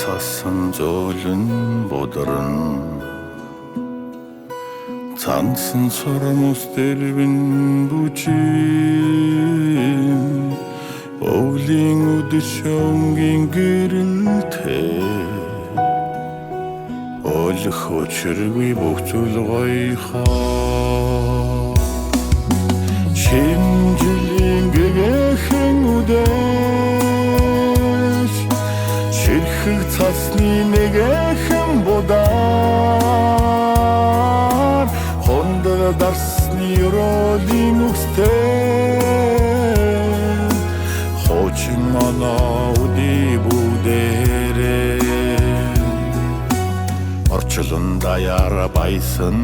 цасан зөөлөн бодорн цансан сормос дэрвэн бүчин өвлийн үдэшонгийн гэрэлтэй олох очиргүй бөхцөл гойхоо шинжилийн гэгэхэн үдэш ширхэг цасны нэгэхэн бодар хондор дарсны ролин үстэй хочин манауди будэрэ орчлон даяра байсан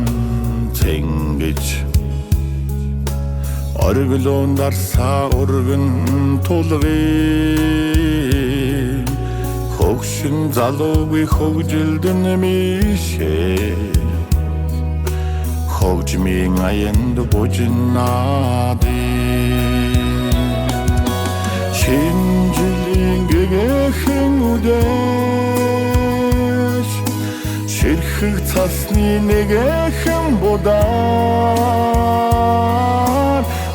цэнгэж орглон дарсаа өргөн тулгын хөгшин залуугүй хөгжилдэн мишээ хөгжмийн аянд бужинаади шинжилийн гэгэхэн үдэш ширхэг цасны нэгэхэн бодар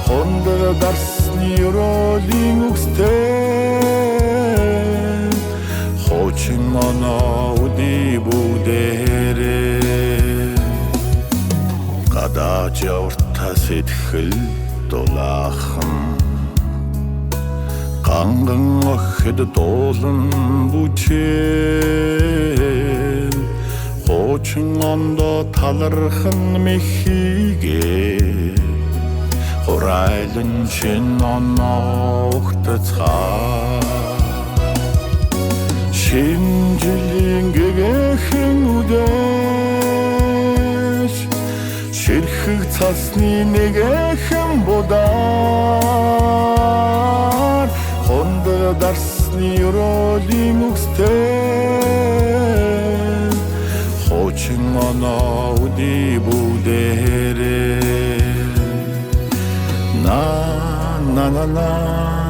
хондор дарсны ролин үстэй хочин манауди будэрэ гадаач яварта сэтгэл дулаахан ганган охид дуулан бүчээ хочин ондо талархан мэхигээ хорайлан шин оногт цаа шинжилийн гэгэхэн үдэш ширхэг цасны нэгэхэн бодар хондор дарсны ролин үстэй хочин манауди будэрэ на на на на